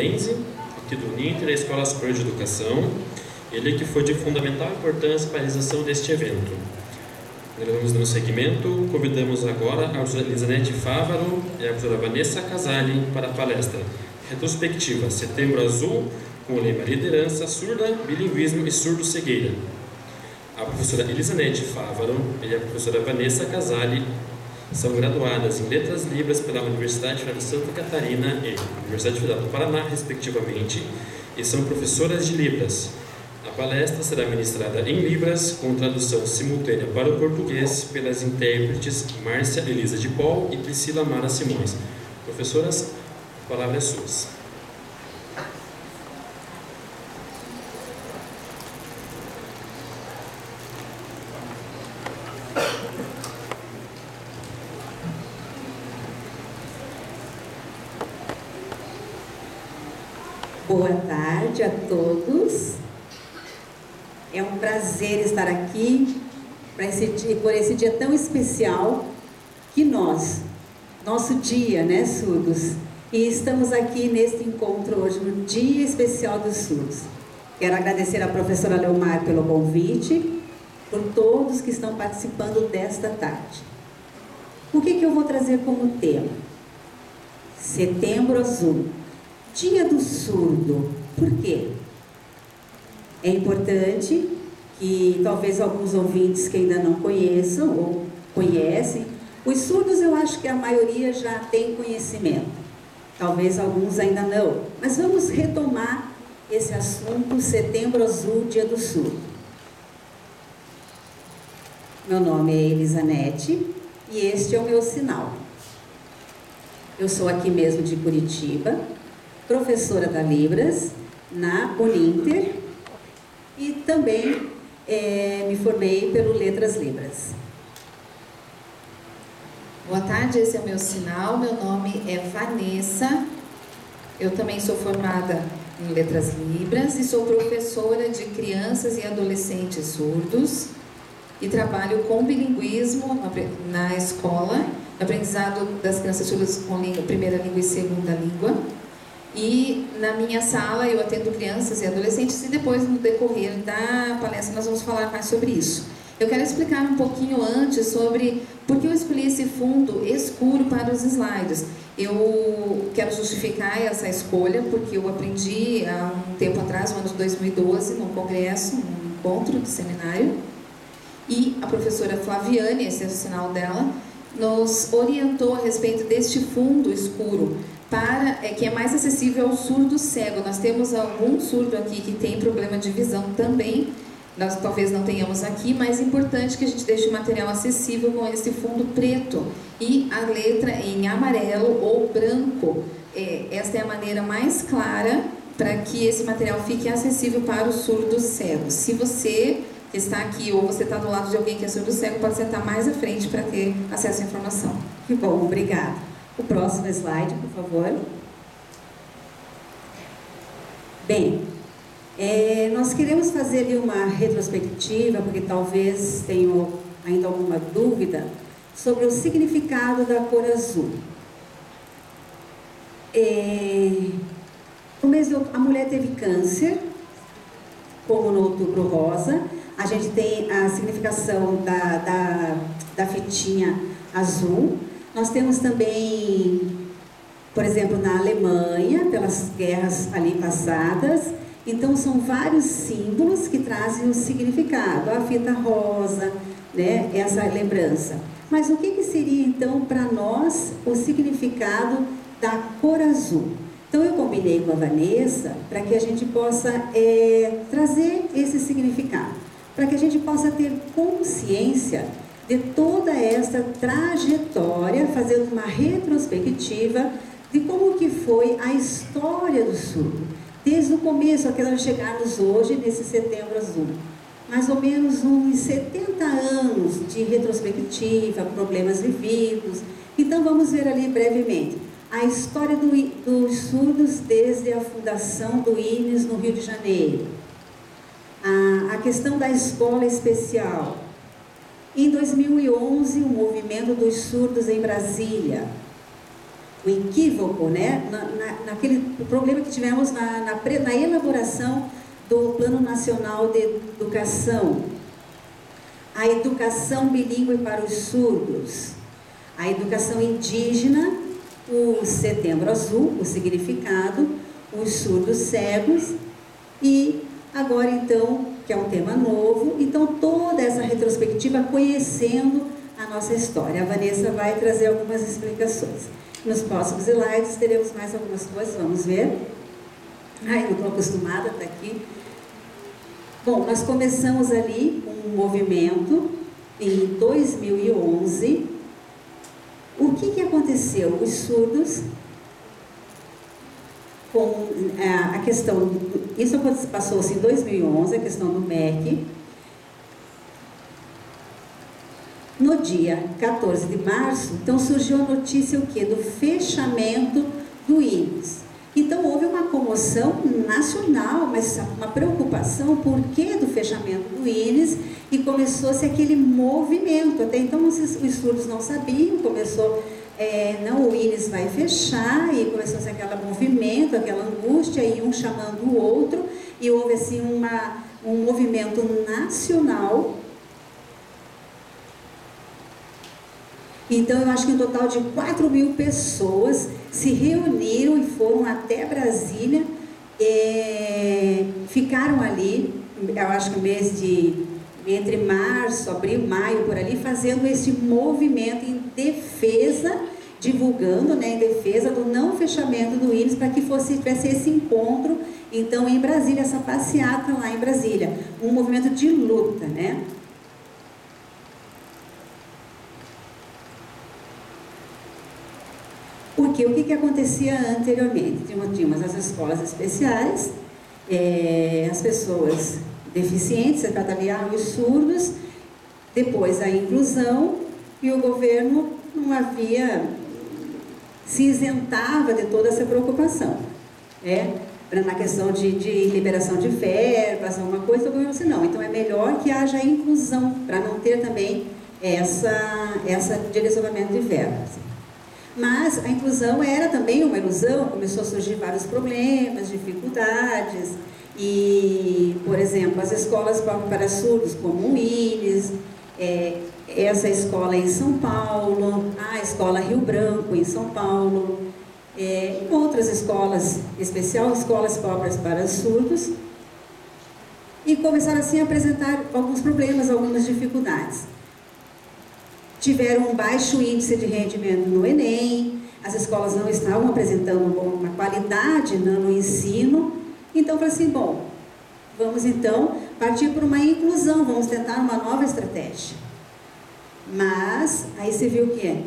Lenzi, aqui do Uninter, da Escola Superior de Educação. Ele que foi de fundamental importância para a realização deste evento. Nós vamos dando seguimento, convidamos agora a professora Elisanete Fávaro e a professora Vanessa Casali para a palestra Retrospectiva Setembro Azul, com o lema Liderança, Surda, Bilinguismo e Surdo-Cegueira. A professora Elisanete Fávaro e a professora Vanessa Casali são graduadas em Letras Libras pela Universidade Federal de Santa Catarina e Universidade Federal do Paraná, respectivamente, e são professoras de Libras. A palestra será ministrada em Libras, com tradução simultânea para o português pelas intérpretes Márcia Elisa de Paul e Priscila Mara Simões. Professoras, a palavra é sua. Boa tarde a todos. É um prazer estar aqui por esse dia tão especial que nosso dia, né, surdos? E estamos aqui neste encontro hoje, no Dia Especial dos Surdos. Quero agradecer à professora Leomar pelo convite, por todos que estão participando desta tarde. O que eu vou trazer como tema? Setembro Azul. Dia do Surdo. Por quê? É importante que talvez alguns ouvintes que ainda não conheçam ou conhecem, os surdos eu acho que a maioria já tem conhecimento, talvez alguns ainda não, mas vamos retomar esse assunto, Setembro Azul, Dia do Surdo. Meu nome é Elisanete e este é o meu sinal. Eu sou aqui mesmo de Curitiba, professora da Libras na Uninter e também me formei pelo Letras Libras. Boa tarde, esse é o meu sinal, meu nome é Vanessa, eu também sou formada em Letras Libras e sou professora de crianças e adolescentes surdos e trabalho com bilinguismo na escola, aprendizado das crianças surdas com primeira língua e segunda língua. E na minha sala eu atendo crianças e adolescentes e depois no decorrer da palestra nós vamos falar mais sobre isso. Eu quero explicar um pouquinho antes sobre por que eu escolhi esse fundo escuro para os slides. Eu quero justificar essa escolha porque eu aprendi há um tempo atrás, no ano de 2012, num congresso, num encontro de seminário, e a professora Flaviane, esse é o sinal dela, nos orientou a respeito deste fundo escuro, que é mais acessível ao surdo cego. Nós temos algum surdo aqui que tem problema de visão também, nós talvez não tenhamos aqui, mas é importante que a gente deixe o material acessível com esse fundo preto e a letra em amarelo ou branco. Esta é a maneira mais clara para que esse material fique acessível para os surdos cegos. Se você está aqui ou você está do lado de alguém que é surdo cego, pode sentar mais à frente para ter acesso à informação. Que bom, obrigada. O próximo slide, por favor. Bem, nós queremos fazer ali uma retrospectiva, porque talvez tenham ainda alguma dúvida sobre o significado da cor azul. No mês de outubro, a mulher teve câncer, como no Outubro Rosa. A gente tem a significação da fitinha azul. Nós temos também, por exemplo, na Alemanha, pelas guerras ali passadas. Então, são vários símbolos que trazem o significado. A fita rosa, né, essa lembrança. Mas o que seria, então, para nós, o significado da cor azul? Então, eu combinei com a Vanessa para que a gente possa trazer esse significado, para que a gente possa ter consciência de toda esta trajetória, fazendo uma retrospectiva de como que foi a história do surdo, desde o começo até nós chegarmos hoje nesse Setembro Azul. Mais ou menos uns 70 anos de retrospectiva, problemas vividos. Então vamos ver ali brevemente a história dos surdos desde a fundação do INES no Rio de Janeiro, a questão da escola especial. Em 2011, o movimento dos surdos em Brasília. o equívoco, né, naquele problema que tivemos na elaboração do Plano Nacional de Educação. A educação bilíngue para os surdos, a educação indígena, o Setembro Azul, o significado, os surdos cegos e agora então, que é um tema novo, então toda essa retrospectiva conhecendo a nossa história. A Vanessa vai trazer algumas explicações. Nos próximos slides teremos mais algumas coisas, vamos ver. Ai, não estou acostumada a estar aqui. Bom, nós começamos ali um movimento em 2011. O que aconteceu? Os surdos, com a questão, isso passou-se em 2011, a questão do MEC. No dia 14 de março, então surgiu a notícia o quê? Do fechamento do INES. Então houve uma comoção nacional, mas uma preocupação por que do fechamento do INES e começou-se aquele movimento. Até então os surdos não sabiam, começou, não, o INES vai fechar e começou-se aquele movimento, aquela angústia e um chamando o outro e houve assim um movimento nacional. Então, eu acho que um total de 4.000 pessoas se reuniram e foram até Brasília, ficaram ali, eu acho que entre março, abril, maio, por ali, fazendo esse movimento em defesa, divulgando, né, em defesa do não fechamento do INES, para que tivesse esse encontro, então, em Brasília, essa passeata lá em Brasília, um movimento de luta, né? Porque o que acontecia anteriormente? Tínhamos as escolas especiais, as pessoas deficientes, se trabalhavam os surdos, depois a inclusão, e o governo não havia, se isentava de toda essa preocupação. Na questão de liberação de verbas, alguma coisa, o governo disse, não, então é melhor que haja inclusão, para não ter também essa direcionamento de verbas. Mas a inclusão era também uma ilusão, começou a surgir vários problemas, dificuldades, e, por exemplo, as escolas para surdos, como o INES, essa escola em São Paulo, a escola Rio Branco em São Paulo, e outras escolas, especial escolas próprias para surdos, e começaram assim a apresentar alguns problemas, algumas dificuldades. Tiveram um baixo índice de rendimento no Enem, as escolas não estavam apresentando uma qualidade no ensino, então falei assim, bom, vamos então partir por uma inclusão, vamos tentar uma nova estratégia. Mas, aí você viu que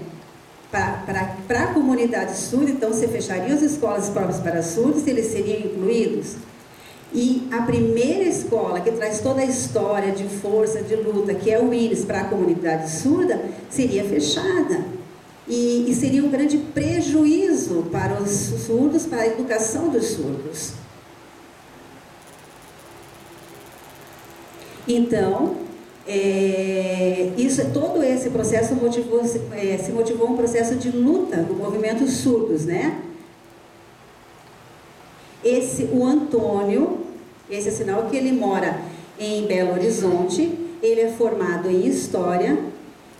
para a comunidade surda, então você fecharia as escolas próprias para surdos, eles seriam incluídos. E a primeira escola que traz toda a história de força, de luta, que é o INES para a comunidade surda, seria fechada. E seria um grande prejuízo para os surdos, para a educação dos surdos. Então, todo esse processo se motivou um processo de luta do movimento surdos, né? O Antônio, esse é sinal que ele mora em Belo Horizonte, ele é formado em História,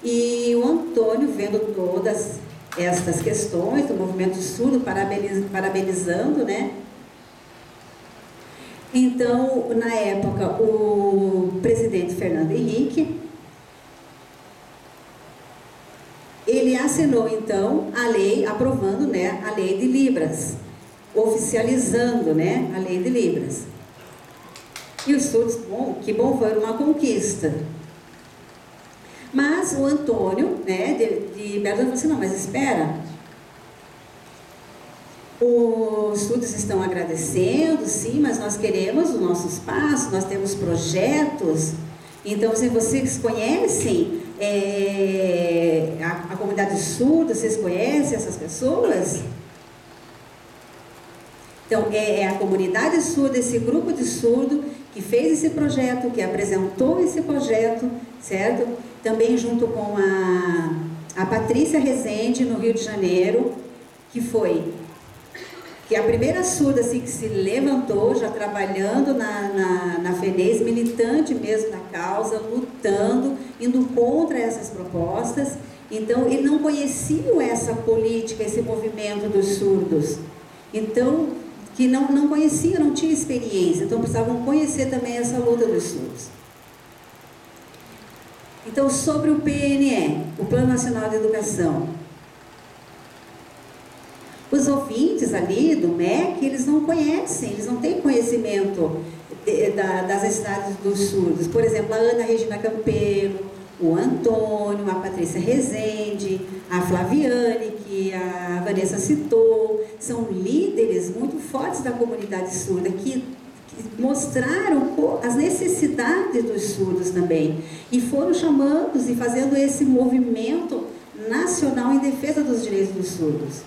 e o Antônio, vendo todas estas questões do movimento surdo, parabenizando, né? Então, na época, o presidente Fernando Henrique, ele assinou, então, a lei, aprovando, né, a lei de Libras, oficializando, né, a lei de Libras. E os surdos, bom, que bom, foi uma conquista. Mas o Antônio, né, de Belo falou assim, não, mas espera, os surdos estão agradecendo, sim, mas nós queremos o nosso espaço, nós temos projetos. Então, se vocês conhecem a comunidade surda, vocês conhecem essas pessoas? Então, é a comunidade surda, esse grupo de surdo que fez esse projeto, que apresentou esse projeto, certo? Também junto com a Patrícia Rezende, no Rio de Janeiro, que foi que a primeira surda assim, que se levantou, já trabalhando na FENES, militante mesmo da causa, lutando, indo contra essas propostas. Então, eles não conheciam essa política, esse movimento dos surdos. Então, que não conheciam, não tinham experiência. Então, precisavam conhecer também essa luta dos surdos. Então, sobre o PNE, o Plano Nacional de Educação. Os ouvintes ali do MEC, eles não conhecem, eles não têm conhecimento das necessidades dos surdos. Por exemplo, a Ana Regina Campelo, o Antônio, a Patrícia Rezende, a Flaviane, que a Vanessa citou, são líderes muito fortes da comunidade surda, que mostraram as necessidades dos surdos também, e foram chamando e fazendo esse movimento nacional em defesa dos direitos dos surdos.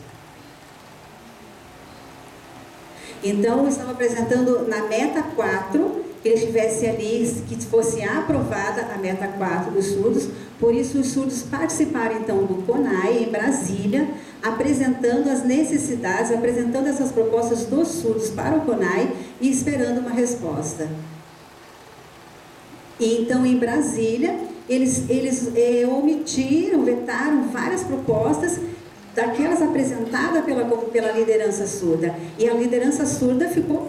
Então, eu estava apresentando na meta 4, que ele estivesse ali, que fosse aprovada a meta 4 dos surdos. Por isso, os surdos participaram, então, do CONAI, em Brasília, apresentando as necessidades, apresentando essas propostas dos surdos para o CONAI e esperando uma resposta. E, então, em Brasília, eles omitiram, vetaram várias propostas daquelas apresentadas pela liderança surda. E a liderança surda ficou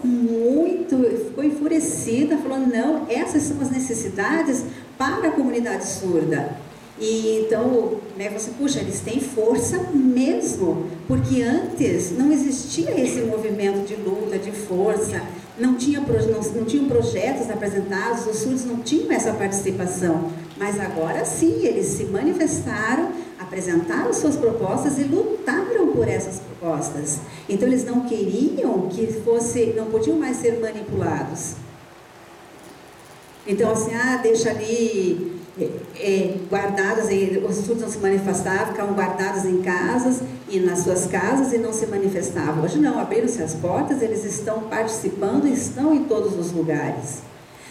enfurecida, falou, não, essas são as necessidades para a comunidade surda. E então, né, você, puxa, eles têm força mesmo, porque antes não existia esse movimento de luta, de força, não tinham projetos apresentados, os surdos não tinham essa participação. Mas agora sim, eles se manifestaram, apresentaram suas propostas e lutaram por essas propostas. Então, eles não queriam que não podiam mais ser manipulados. Então, assim, deixa ali guardados, os surdos não se manifestavam, ficavam guardados em casas e nas suas casas e não se manifestavam. Hoje não, abriram-se as portas, eles estão participando, estão em todos os lugares.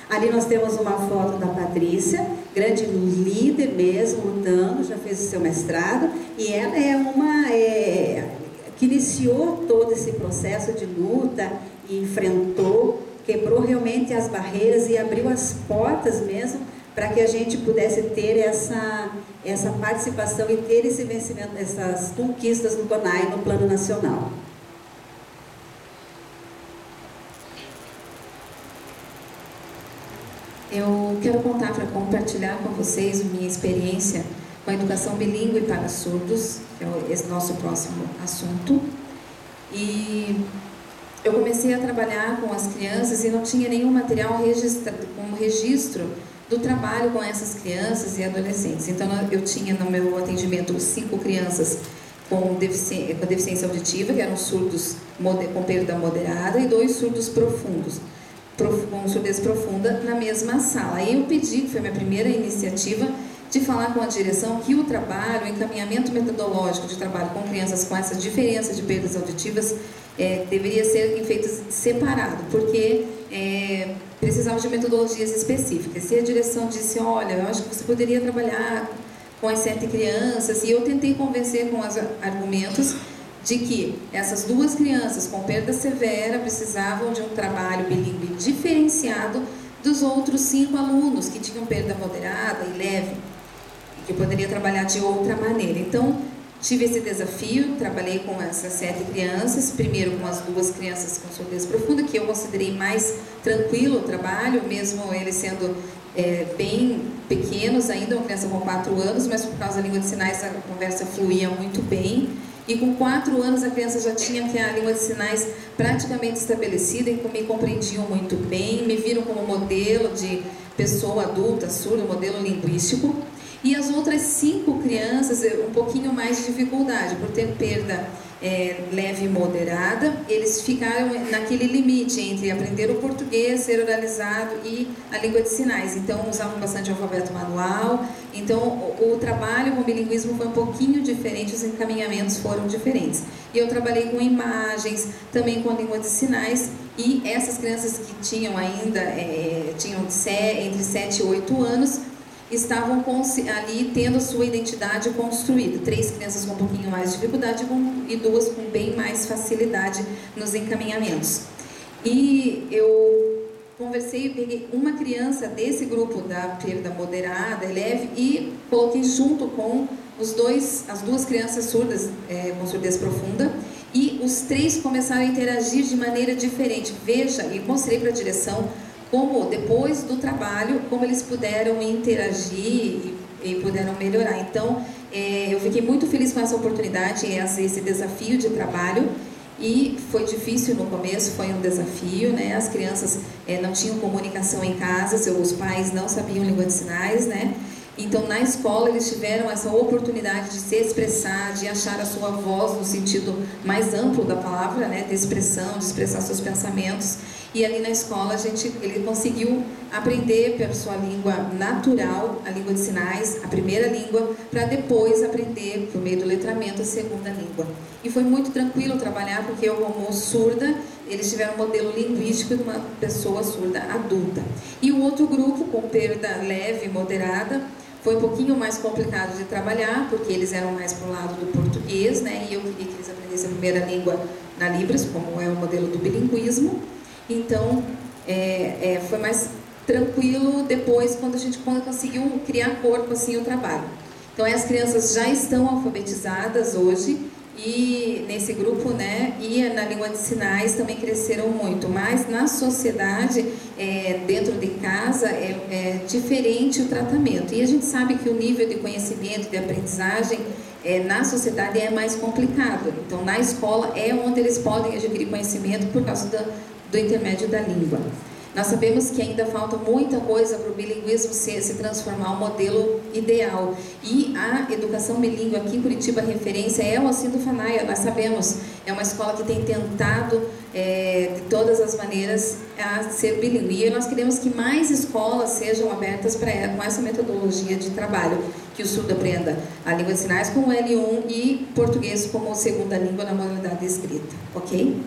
Ali nós temos uma foto da Patrícia, grande líder mesmo, lutando, já fez o seu mestrado, e ela é uma que iniciou todo esse processo de luta e enfrentou, quebrou realmente as barreiras e abriu as portas mesmo para que a gente pudesse ter essa participação e ter esse vencimento, essas conquistas no CONAI, no plano nacional. Eu quero compartilhar com vocês minha experiência com a educação bilíngue para surdos, que é esse nosso próximo assunto. E eu comecei a trabalhar com as crianças e não tinha nenhum material como registro do trabalho com essas crianças e adolescentes. Então, eu tinha no meu atendimento 5 crianças com deficiência auditiva, que eram surdos com perda moderada, e 2 surdos profundos, com surdez profunda, na mesma sala. Aí eu pedi, que foi a minha primeira iniciativa, de falar com a direção que o trabalho, o encaminhamento metodológico de trabalho com crianças com essa diferença de perdas auditivas deveria ser feito separado, porque precisava de metodologias específicas. E a direção disse, olha, eu acho que você poderia trabalhar com as 7 crianças, e eu tentei convencer com os argumentos de que essas 2 crianças com perda severa precisavam de um trabalho bilíngue diferenciado dos outros 5 alunos que tinham perda moderada e leve, que eu poderia trabalhar de outra maneira. Então, tive esse desafio, trabalhei com essas 7 crianças, primeiro com as 2 crianças com surdez profunda, que eu considerei mais tranquilo o trabalho, mesmo eles sendo bem pequenos ainda, uma criança com 4 anos, mas por causa da língua de sinais a conversa fluía muito bem. E com 4 anos a criança já tinha a língua de sinais praticamente estabelecida e me compreendiam muito bem, me viram como modelo de pessoa adulta, surda, modelo linguístico. E as outras 5 crianças, um pouquinho mais de dificuldade, por ter perda leve e moderada, eles ficaram naquele limite entre aprender o português, ser oralizado e a língua de sinais. Então, usavam bastante alfabeto manual. Então, o trabalho com o bilinguismo foi um pouquinho diferente, os encaminhamentos foram diferentes. E eu trabalhei com imagens, também com a língua de sinais, e essas crianças que tinham ainda, tinham entre 7 e 8 anos, estavam ali tendo a sua identidade construída. 3 crianças com um pouquinho mais de dificuldade, com e 2 com bem mais facilidade nos encaminhamentos. E eu conversei, peguei uma criança desse grupo da perda moderada e leve e coloquei junto com as 2 crianças surdas com surdez profunda, e os 3 começaram a interagir de maneira diferente. Veja, e mostrei para a direção como depois do trabalho, como eles puderam interagir e puderam melhorar. Então, eu fiquei muito feliz com essa oportunidade, esse desafio de trabalho. E foi difícil no começo, foi um desafio, né? As crianças não tinham comunicação em casa, seus pais não sabiam língua de sinais, né? Então, na escola, eles tiveram essa oportunidade de se expressar, de achar a sua voz no sentido mais amplo da palavra, né? De expressão, de expressar seus pensamentos. E ali na escola, ele conseguiu aprender pela sua língua natural, a língua de sinais, a primeira língua, para depois aprender, por meio do letramento, a segunda língua. E foi muito tranquilo trabalhar, porque eu, como surda, eles tiveram um modelo linguístico de uma pessoa surda adulta. E o outro grupo, com perda leve e moderada, foi um pouquinho mais complicado de trabalhar, porque eles eram mais para o lado do português, né? E eu queria que eles aprendessem a primeira língua na Libras, como é o modelo do bilinguismo. Então, foi mais tranquilo depois, quando a gente conseguiu criar corpo, assim, o trabalho. Então, as crianças já estão alfabetizadas hoje, e nesse grupo, né, e na língua de sinais também cresceram muito, mas na sociedade, dentro de casa, é diferente o tratamento. E a gente sabe que o nível de conhecimento, de aprendizagem, na sociedade é mais complicado. Então, na escola é onde eles podem adquirir conhecimento por causa do intermédio da língua. Nós sabemos que ainda falta muita coisa para o bilinguismo se transformar um modelo ideal. E a educação bilíngue aqui em Curitiba, a referência é o Alcindo Fanaia, nós sabemos. É uma escola que tem tentado, de todas as maneiras, a ser bilíngue. E nós queremos que mais escolas sejam abertas com essa metodologia de trabalho. Que o surdo aprenda a língua de sinais como L1 e português como segunda língua na modalidade escrita. Ok?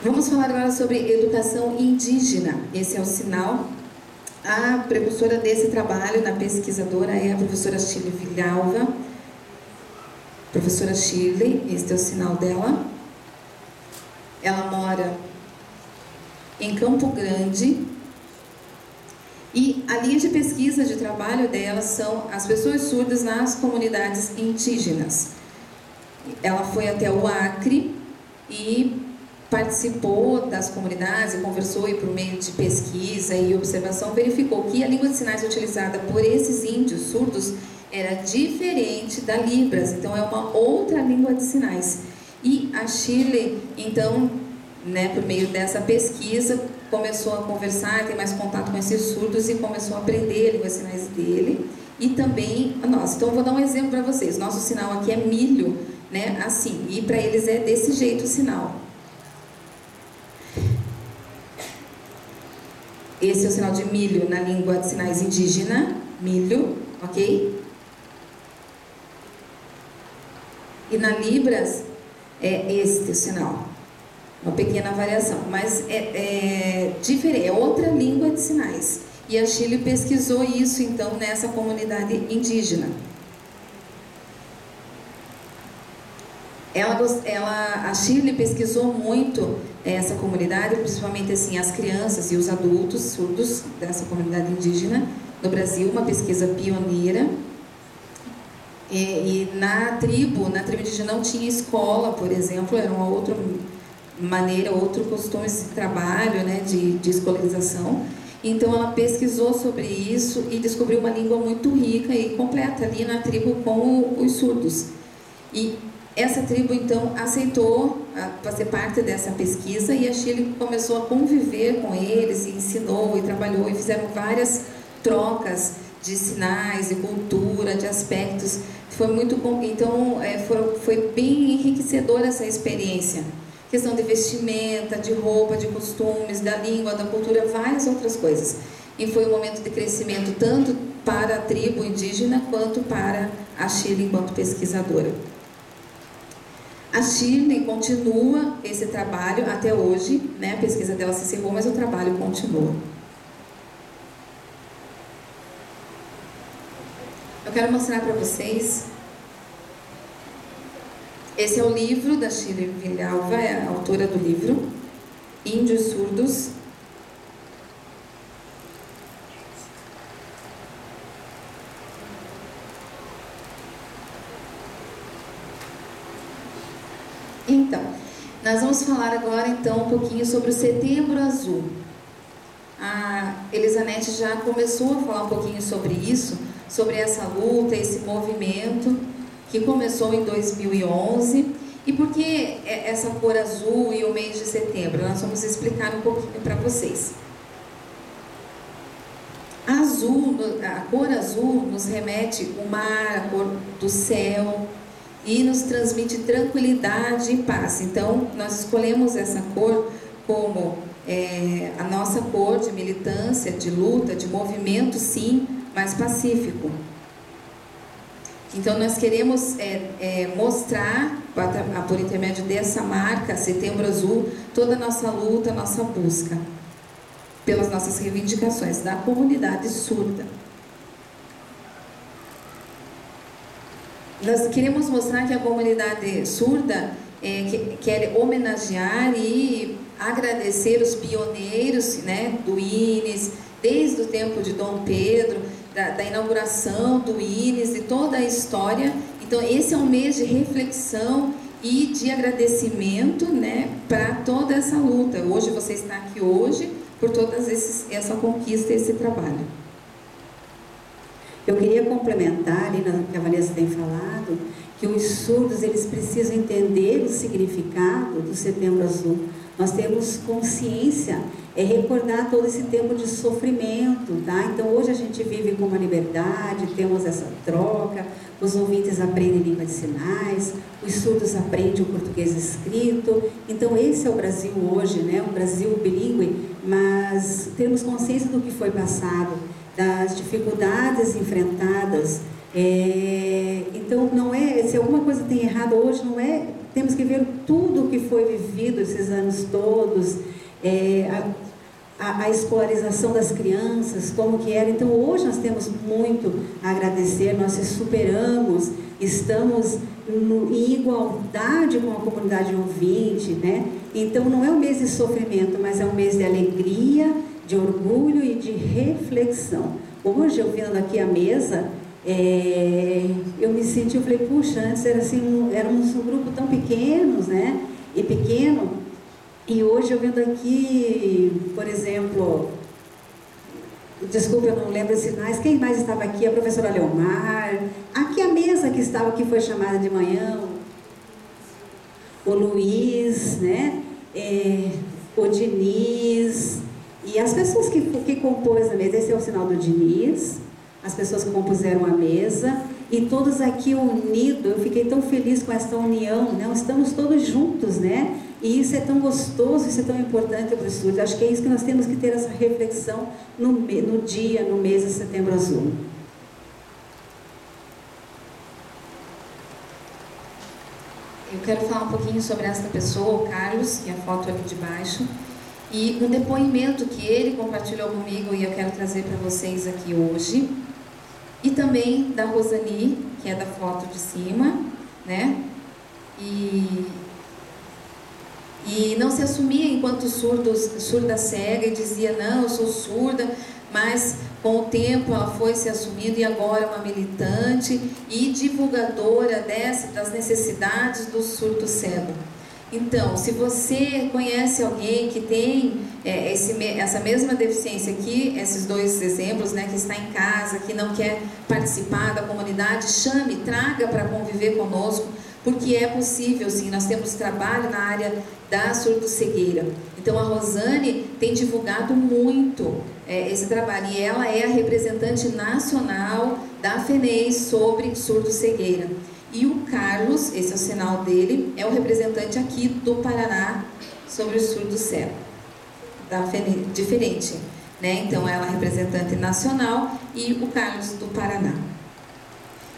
Vamos falar agora sobre educação indígena. Esse é o sinal. A precursora desse trabalho, na pesquisadora, é a professora Shirley Villalva. Professora Shirley, este é o sinal dela. Ela mora em Campo Grande. E a linha de pesquisa de trabalho dela são as pessoas surdas nas comunidades indígenas. Ela foi até o Acre e participou das comunidades e conversou, e por meio de pesquisa e observação verificou que a língua de sinais utilizada por esses índios surdos era diferente da Libras, então é uma outra língua de sinais. E a Shirley, então, né, por meio dessa pesquisa, começou a conversar, ter mais contato com esses surdos e começou a aprender a língua de sinais dele e também a nossa. Então, eu vou dar um exemplo para vocês. Nosso sinal aqui é milho, né, assim, e para eles é desse jeito o sinal. Esse é o sinal de milho na língua de sinais indígena, milho, ok? E na Libras é este o sinal, uma pequena variação, mas diferente, é outra língua de sinais. E a Shirley pesquisou isso, então, nessa comunidade indígena. A Shirley pesquisou muito essa comunidade, principalmente assim, as crianças e os adultos surdos dessa comunidade indígena no Brasil, uma pesquisa pioneira. E na tribo indígena não tinha escola, por exemplo, era uma outra maneira, outro costume de trabalho, né, de escolarização. Então ela pesquisou sobre isso e descobriu uma língua muito rica e completa ali na tribo com os surdos. E essa tribo, então, aceitou fazer parte dessa pesquisa e a Shirley começou a conviver com eles, e ensinou e trabalhou, e fizeram várias trocas de sinais, de cultura, de aspectos. Foi muito, então, foi bem enriquecedora essa experiência. Questão de vestimenta, de roupa, de costumes, da língua, da cultura, várias outras coisas. E foi um momento de crescimento tanto para a tribo indígena quanto para a Shirley enquanto pesquisadora. A Shirley continua esse trabalho até hoje, né? A pesquisa dela se encerrou, mas o trabalho continua. Eu quero mostrar para vocês. Esse é o livro da Shirley Villalva, é a autora do livro, Índios Surdos. Então, nós vamos falar agora então um pouquinho sobre o Setembro Azul. A Elisanete já começou a falar um pouquinho sobre isso, sobre essa luta, esse movimento que começou em 2011. E por que essa cor azul e o mês de setembro? Nós vamos explicar um pouquinho para vocês. A cor azul nos remete ao mar, a cor do céu, e nos transmite tranquilidade e paz. Então, nós escolhemos essa cor como a nossa cor de militância, de luta, de movimento, sim, mas pacífico. Então, nós queremos mostrar, por intermédio dessa marca, Setembro Azul, toda a nossa luta, a nossa busca pelas nossas reivindicações da comunidade surda. Nós queremos mostrar que a comunidade surda quer homenagear e agradecer os pioneiros, né, do INES, desde o tempo de Dom Pedro, da inauguração do INES, de toda a história. Então, esse é um mês de reflexão e de agradecimento, né, para toda essa luta. Hoje, você está aqui hoje por toda essa conquista, esse trabalho. Eu queria complementar, ali no que a Vanessa tem falado, que os surdos, eles precisam entender o significado do Setembro Azul. Nós temos consciência, recordar todo esse tempo de sofrimento, tá? Então, hoje a gente vive com uma liberdade, temos essa troca, os ouvintes aprendem língua de sinais, os surdos aprendem o português escrito. Então, esse é o Brasil hoje, né? Um Brasil bilíngue, mas temos consciência do que foi passado, das dificuldades enfrentadas. Então, não é, se alguma coisa tem errado hoje, não é, temos que ver tudo o que foi vivido esses anos todos, a escolarização das crianças, como que era. Então, hoje nós temos muito a agradecer, nós se superamos, estamos em igualdade com a comunidade ouvinte, né? Então, não é um mês de sofrimento, mas é um mês de alegria, de orgulho e de reflexão. Hoje, eu vendo aqui a mesa, eu me senti, eu falei, puxa, antes era assim, éramos um grupo tão pequenos, né? E pequeno, e hoje eu vendo aqui, por exemplo, desculpa, eu não lembro os sinais, quem mais estava aqui? A professora Leomar, aqui a mesa que estava aqui foi chamada de manhã, o Luiz, né? O Diniz, e as pessoas que compôs a mesa. Esse é o sinal do Diniz, as pessoas que compuseram a mesa, e todos aqui unidos. Eu fiquei tão feliz com esta união, né? Estamos todos juntos, né? E isso é tão gostoso, isso é tão importante para os surdos. Acho que é isso que nós temos que ter, essa reflexão no mês de Setembro Azul. Eu quero falar um pouquinho sobre essa pessoa, o Carlos, que é a foto ali de baixo, e um depoimento que ele compartilhou comigo e eu quero trazer para vocês aqui hoje. E também da Rosani, que é da foto de cima, né? E não se assumia enquanto surda cega e dizia, não, eu sou surda, mas com o tempo ela foi se assumindo e agora é uma militante e divulgadora das necessidades do surdo cego. Então, se você conhece alguém que tem essa mesma deficiência aqui, esses dois exemplos, né, que está em casa, que não quer participar da comunidade, chame, traga para conviver conosco, porque é possível, sim. Nós temos trabalho na área da surdo-cegueira. Então, a Rosane tem divulgado muito esse trabalho, e ela é a representante nacional da FENEI sobre surdo-cegueira. E o Carlos, esse é o sinal dele, é o representante aqui do Paraná sobre o surdo cego. Da FENEI, diferente, né? Então, ela é a representante nacional e o Carlos do Paraná.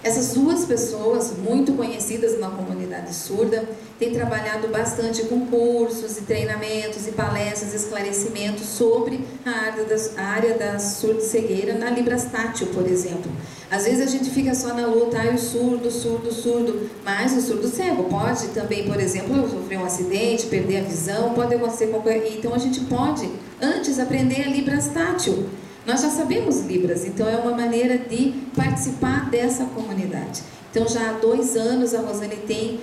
Essas duas pessoas, muito conhecidas na comunidade surda, têm trabalhado bastante com cursos e treinamentos e palestras, esclarecimentos sobre a área da surdo-cegueira na Librastátil, por exemplo. Às vezes a gente fica só na luta, o surdo, surdo, surdo, mas o surdo cego pode também, por exemplo, sofrer um acidente, perder a visão, pode acontecer qualquer... Então a gente pode, antes, aprender a Libras tátil. Nós já sabemos Libras, então é uma maneira de participar dessa comunidade. Então já há 2 anos a Rosane tem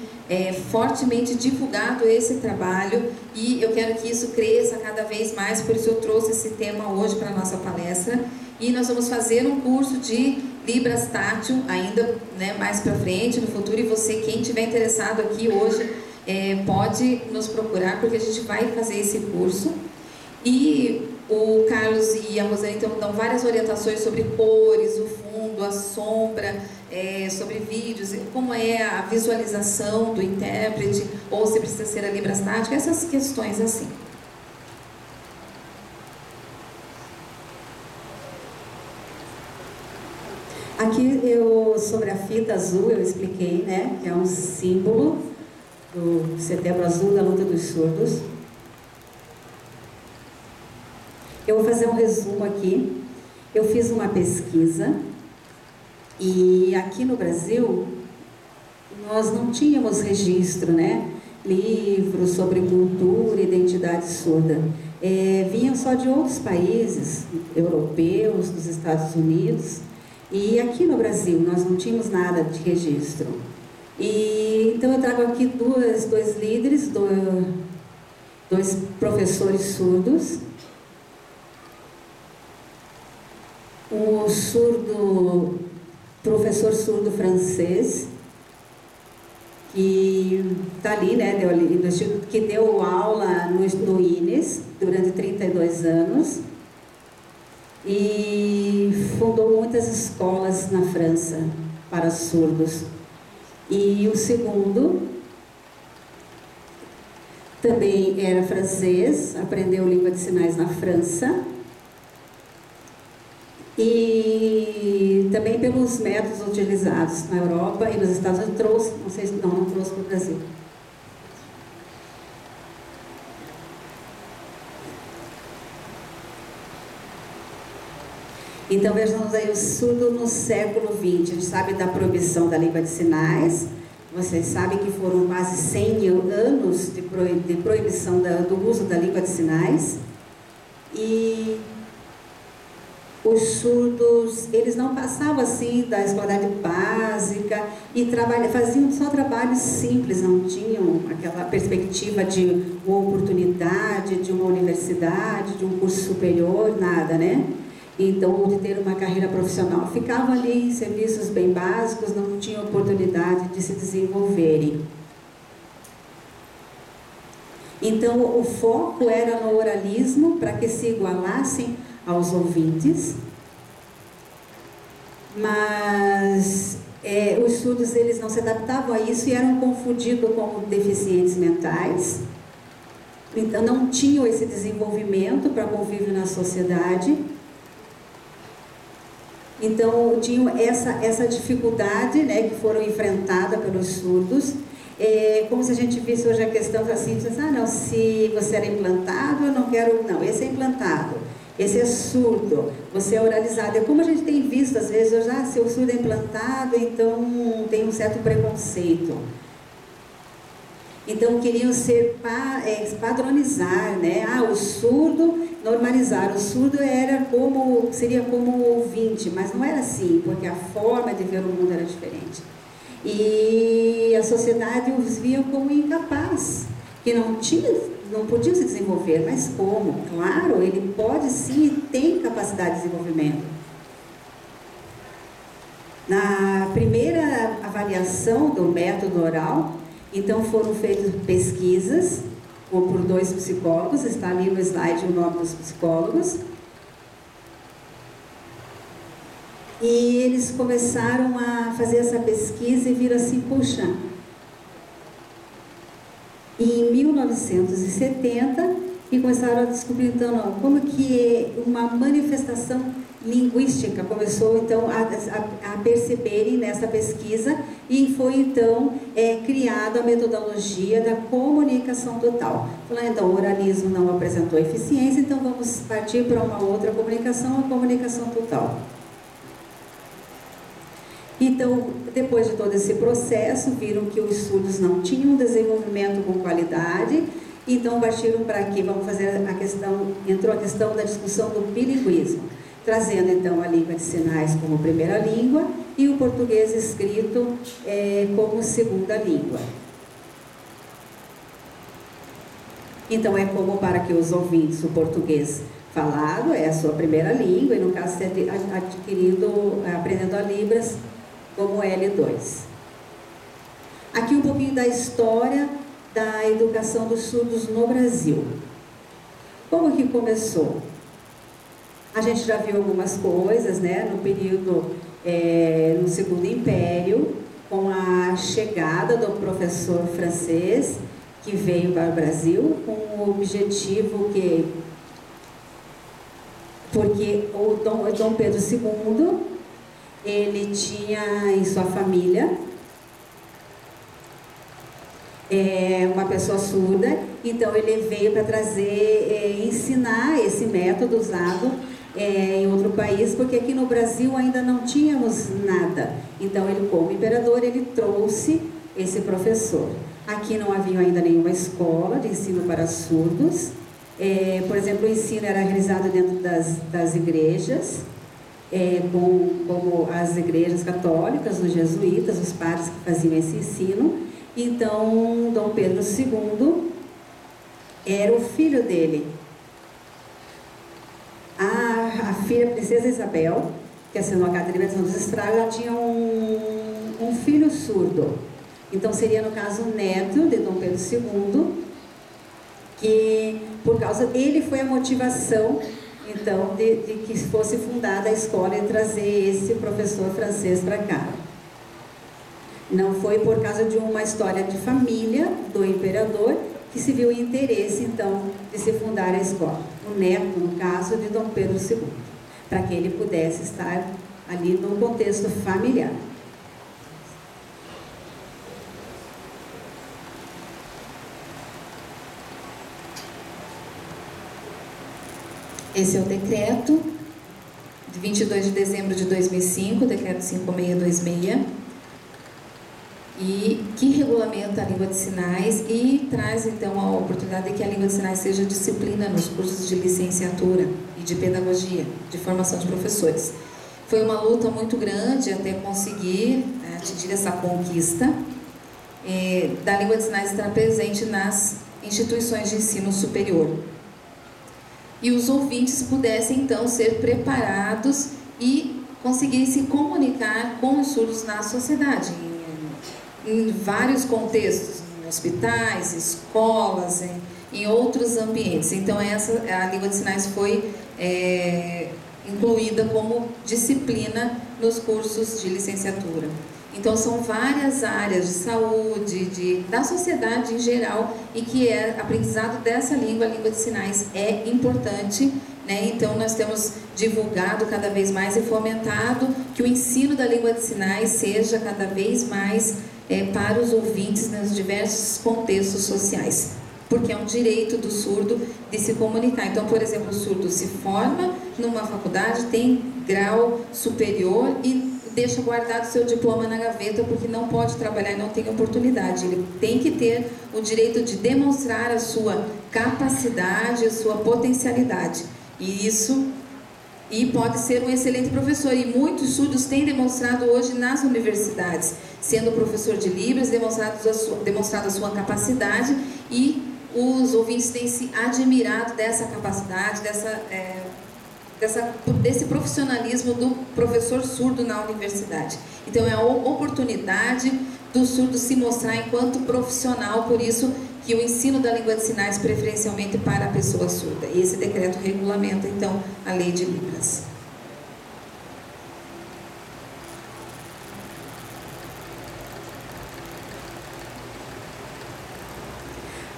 fortemente divulgado esse trabalho e eu quero que isso cresça cada vez mais, por isso eu trouxe esse tema hoje para a nossa palestra. E nós vamos fazer um curso de Libras tátil ainda, né, mais para frente, no futuro, e você, quem tiver interessado aqui hoje, pode nos procurar, porque a gente vai fazer esse curso. E o Carlos e a Rosane então dão várias orientações sobre cores, o fundo, a sombra, sobre vídeos, como é a visualização do intérprete, ou se precisa ser a Libras tátil, essas questões assim. Aqui sobre a fita azul eu expliquei, né, que é um símbolo do Setembro Azul da luta dos surdos. Eu vou fazer um resumo aqui. Eu fiz uma pesquisa e aqui no Brasil nós não tínhamos registro, né, livros sobre cultura e identidade surda. Vinham só de outros países europeus, dos Estados Unidos. E aqui no Brasil nós não tínhamos nada de registro. E então eu trago aqui dois líderes, dois professores surdos. Um professor surdo francês, que está ali, né, que deu aula no INES durante 32 anos. E fundou muitas escolas na França para surdos. E o segundo também era francês, aprendeu língua de sinais na França. E também pelos métodos utilizados na Europa e nos Estados Unidos, trouxe, não sei se não trouxe para o Brasil. Então, vejamos aí o surdo no século XX. A gente sabe da proibição da língua de sinais. Vocês sabem que foram quase 100 anos de proibição do uso da língua de sinais. E os surdos, eles não passavam assim da escolaridade básica e faziam só trabalhos simples, não tinham aquela perspectiva de uma oportunidade, de uma universidade, de um curso superior, nada, né? Então, de ter uma carreira profissional. Ficavam ali em serviços bem básicos, não tinham oportunidade de se desenvolverem. Então, o foco era no oralismo, para que se igualassem aos ouvintes. Mas os surdos, eles não se adaptavam a isso e eram confundidos como deficientes mentais. Então, não tinham esse desenvolvimento para convívio na sociedade. Então, tinham essa dificuldade, né, que foram enfrentada pelos surdos. Como se a gente visse hoje a questão assim, não, se você era implantado, eu não quero, não, esse é implantado, esse é surdo, você é oralizado. É como a gente tem visto, às vezes, hoje, se o surdo é implantado, então tem um certo preconceito. Então, queriam padronizar, né? O surdo, normalizar. O surdo seria como um ouvinte, mas não era assim, porque a forma de ver o mundo era diferente. E a sociedade os via como incapaz, que não podiam se desenvolver. Mas como? Claro, ele pode sim, tem capacidade de desenvolvimento. Na primeira avaliação do método oral, então foram feitas pesquisas por 2 psicólogos, está ali no slide o nome dos psicólogos. E eles começaram a fazer essa pesquisa e viram assim, puxa, em 1970, e começaram a descobrir, então, como que uma manifestação linguística começou, então, a perceberem nessa pesquisa, e foi, então, criada a metodologia da comunicação total. Falando, então, o oralismo não apresentou eficiência, então vamos partir para uma outra comunicação, a comunicação total. Então, depois de todo esse processo, viram que os surdos não tinham um desenvolvimento com qualidade, então partiram para aqui, vamos fazer a questão, entrou a questão da discussão do bilinguismo, trazendo então a língua de sinais como primeira língua e o português escrito como segunda língua. Então é como para que os ouvintes, o português falado é a sua primeira língua, e no caso aprendendo a Libras como L2. Aqui um pouquinho da história da educação dos surdos no Brasil. Como que começou? A gente já viu algumas coisas, né, no período, no Segundo Império, com a chegada do professor francês, que veio para o Brasil, com o objetivo porque o Dom Pedro II, ele tinha em sua família uma pessoa surda, então ele veio para trazer, ensinar esse método usado em outro país, porque aqui no Brasil ainda não tínhamos nada. Então ele, como imperador, ele trouxe esse professor. Aqui não havia ainda nenhuma escola de ensino para surdos. Por exemplo, o ensino era realizado dentro das igrejas, como as igrejas católicas, os jesuítas, os padres que faziam esse ensino. Então, Dom Pedro II era o filho dele. A filha, a princesa Isabel, que assinou a Carta de Libertação dos Escravos, ela tinha um filho surdo. Então, seria, no caso, o neto de Dom Pedro II, que, por causa dele, foi a motivação, então, de que fosse fundada a escola e trazer esse professor francês para cá. Não foi por causa de uma história de família do imperador que se viu interesse, então, de se fundar a escola. O neto, no caso, de Dom Pedro II, para que ele pudesse estar ali no contexto familiar. Esse é o decreto de 22 de dezembro de 2005, decreto 5626, e que regulamenta a língua de sinais e traz então a oportunidade de que a língua de sinais seja disciplina nos cursos de licenciatura e de pedagogia, de formação de professores. Foi uma luta muito grande até conseguir atingir essa conquista da língua de sinais estar presente nas instituições de ensino superior. E os ouvintes pudessem então ser preparados e conseguirem se comunicar com os surdos na sociedade, em vários contextos, em hospitais, escolas, em outros ambientes. Então a língua de sinais foi incluída como disciplina nos cursos de licenciatura. Então são várias áreas de saúde, da sociedade em geral, e que aprendizado dessa língua, a língua de sinais, é importante, né? Então nós temos divulgado cada vez mais e fomentado que o ensino da língua de sinais seja cada vez mais para os ouvintes nos diversos contextos sociais, porque é um direito do surdo de se comunicar. Então, por exemplo, o surdo se forma numa faculdade, tem grau superior e deixa guardado seu diploma na gaveta porque não pode trabalhar e não tem oportunidade. Ele tem que ter o direito de demonstrar a sua capacidade, a sua potencialidade. E pode ser um excelente professor, e muitos surdos têm demonstrado hoje nas universidades, sendo professor de Libras, demonstrado a sua capacidade, e os ouvintes têm se admirado dessa capacidade, desse profissionalismo do professor surdo na universidade. Então é a oportunidade do surdo se mostrar enquanto profissional, por isso que o ensino da língua de sinais preferencialmente para a pessoa surda. E esse decreto regulamenta então a lei de Libras.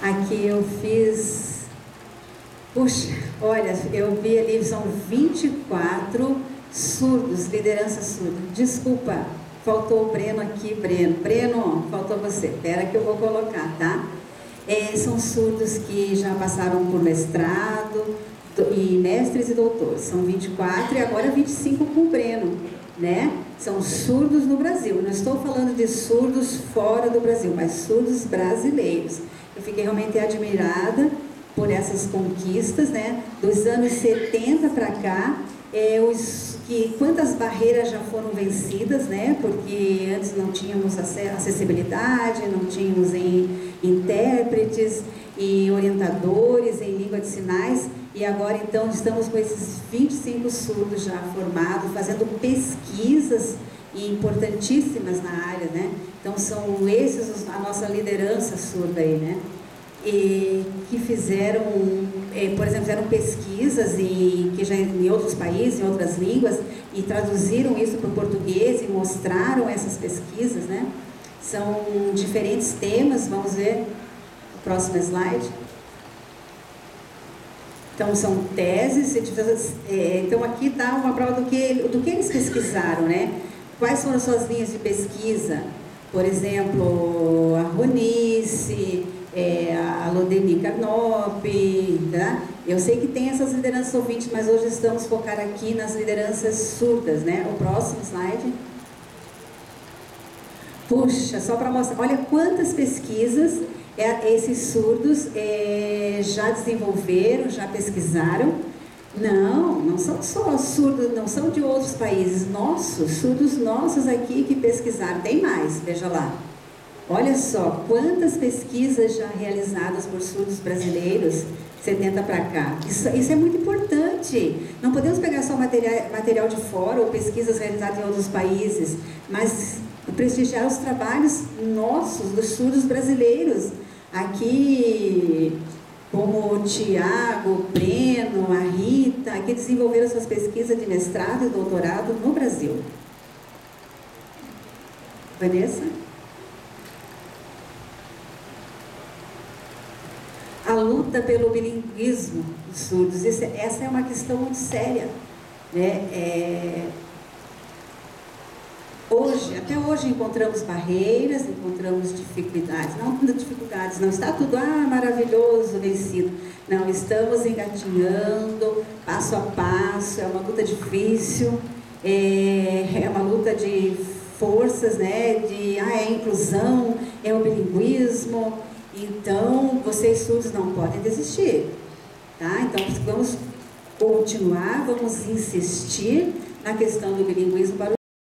Aqui eu fiz... Puxa, olha, eu vi ali, são 24 surdos, liderança surda. Desculpa, faltou o Breno aqui, Breno, faltou você. Espera que eu vou colocar, tá? São surdos que já passaram por mestrado, e mestres e doutores. São 24 e agora 25 com o Breno, né? São surdos no Brasil. Não estou falando de surdos fora do Brasil, mas surdos brasileiros. Eu fiquei realmente admirada por essas conquistas, né? Dos anos 70 para cá, quantas barreiras já foram vencidas, né? Porque antes não tínhamos acessibilidade, não tínhamos intérpretes e orientadores em língua de sinais, e agora então estamos com esses 25 surdos já formados, fazendo pesquisas importantíssimas na área, né? Então são esses a nossa liderança surda aí, né? E que fizeram, por exemplo, fizeram pesquisas que já em outros países, em outras línguas, e traduziram isso para o português e mostraram essas pesquisas, né? São diferentes temas, vamos ver o próximo slide. Então são teses, então aqui está uma prova do que eles pesquisaram, né? Quais foram as suas linhas de pesquisa? Por exemplo, a Ronice, a Lodeni Carnop, tá? Eu sei que tem essas lideranças ouvintes, mas hoje estamos focar aqui nas lideranças surdas, né? O próximo slide. Puxa, só para mostrar, olha quantas pesquisas esses surdos já desenvolveram, já pesquisaram. Não são só surdos, não são de outros países, surdos nossos aqui que pesquisaram. Tem mais, veja lá. Olha só, quantas pesquisas já realizadas por surdos brasileiros, 70 para cá. Isso é muito importante. Não podemos pegar só material de fora ou pesquisas realizadas em outros países, mas prestigiar os trabalhos nossos, dos surdos brasileiros. Aqui, como o Tiago, o Breno, a Rita, que desenvolveram suas pesquisas de mestrado e doutorado no Brasil. Vanessa? A luta pelo bilinguismo dos surdos, essa é uma questão muito séria, né? Até hoje encontramos barreiras, encontramos dificuldades, não está tudo maravilhoso, vencido. Não, estamos engatinhando, passo a passo, é uma luta difícil, é uma luta de forças, né? É a inclusão, é o bilinguismo. Então, vocês surdos não podem desistir, tá? Então, vamos continuar, vamos insistir na questão do bilinguismo para